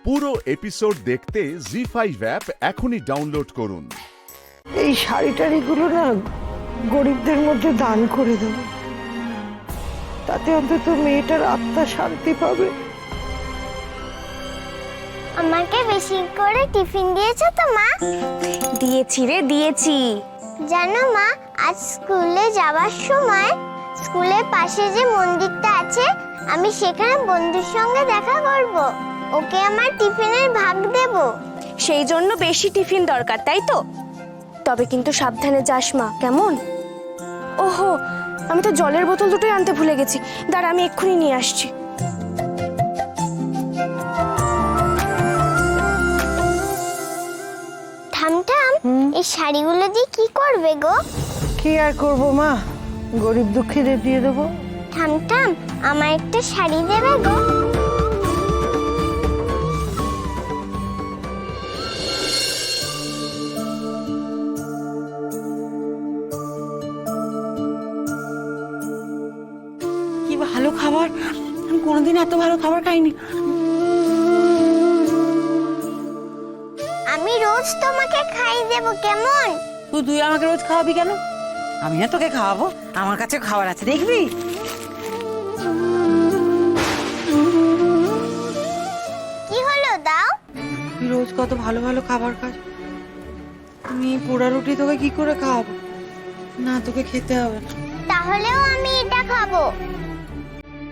পুরো এপিসোড দেখতে জি5 অ্যাপ এখনই ডাউনলোড করুন। এই শাড়ি-টাড়িগুলো না গরিবদের মধ্যে দান করে দেব, তাতে অন্তত মেয়েটার আত্মা শান্তি পাবে। আমাকে বেশি করে টিফিন দিয়েছো তো মা? দিয়েছি রে, দিয়েছি। জানো মা, আজ স্কুলে যাওয়ার সময় স্কুলের পাশে যে মন্দিরটা আছে, আমি সেখানে বন্ধুর সঙ্গে দেখা করব। ওকে আমার টিফিনের ভাগ দেব। সেই জন্য বেশি টিফিন দরকার, তাই তো? তবে কিন্তু সাবধানে যাস মা, কেমন? ওহো, আমি তো জলের বোতল দুটোই আনতে ভুলে গেছি। দাঁড়া, আমি এক্ষুনি নিয়ে আসছি। থামঠাম, এই শাড়িগুলো দিয়ে কি করবে গো? কি আর করবো মা, গরিব দুঃখীদের দিয়ে দেবো। থামঠাম, আমার একটা শাড়ি দেবে গো? কি ভালো খাবার! আমি কোনোদিন এত ভালো খাবার খাইনি। আমি রোজ তোমাকে খাইয়ে দেব, কেমন? তুই আমাকে রোজ খাওয়াবি কেন? আমি না তোকে খাওয়াবো, আমার কাছে খাবার আছে, দেখবি? কি হলো, দাও। তুই রোজ কত ভালো ভালো খাবার খাস, আমি পোড়া রুটি তোকে কি করে খাওয়াবো? না, তোকে খেতে হবে না। তাহলেও আমি এটা খাবো।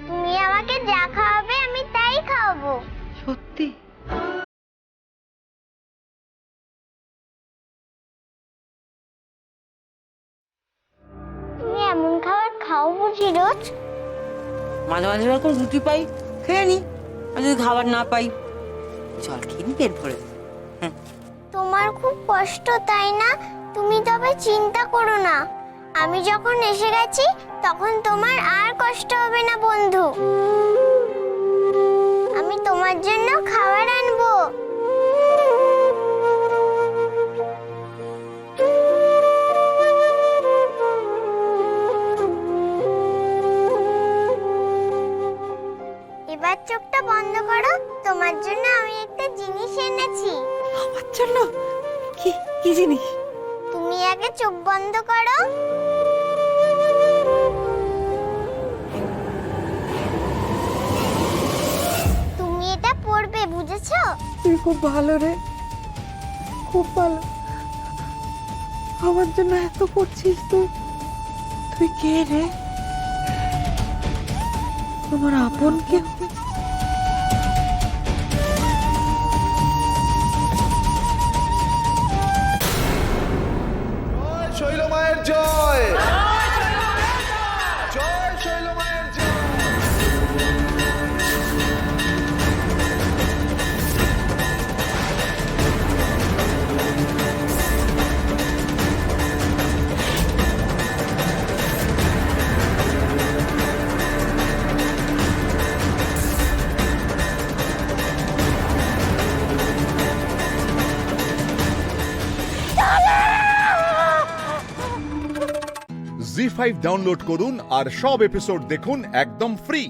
তুমি আমাকে যা খাওয়াবে আমি তাই খাওয়াবো। সত্যি? তুমি এমন খাবার খাও বুঝি রোজ? মাঝে মাঝে যখন রুটি পাই খেয়ে নি, আর যদি খাবার না পাই জল খেয়ে নি, পেট ভরে। তোমার খুব কষ্ট, তাই না? তুমি তবে চিন্তা করো না, আমি যখন এসে গেছি তখন তোমার আর কষ্ট হবে না বন্ধু। আমি তোমার জন্য খাবার আনবো। এবার চোখটা বন্ধ করো, তোমার জন্য আমি একটা জিনিস এনেছি। আমার জন্য? কি কি জিনিস? তুমি আগে চোখ বন্ধ করো। তুমি এটা পড়বে, বুঝেছো? তুই খুব ভালো রে, খুব ভালো। আমার জন্য এত করছিস তুই। তুই কে রে? আমার আপন কেউ? শৈল মায়ের জয়, জয় শৈল মায়ের জয়। জি5 ডাউনলোড করুন আর সব এপিসোড দেখুন একদম ফ্রি।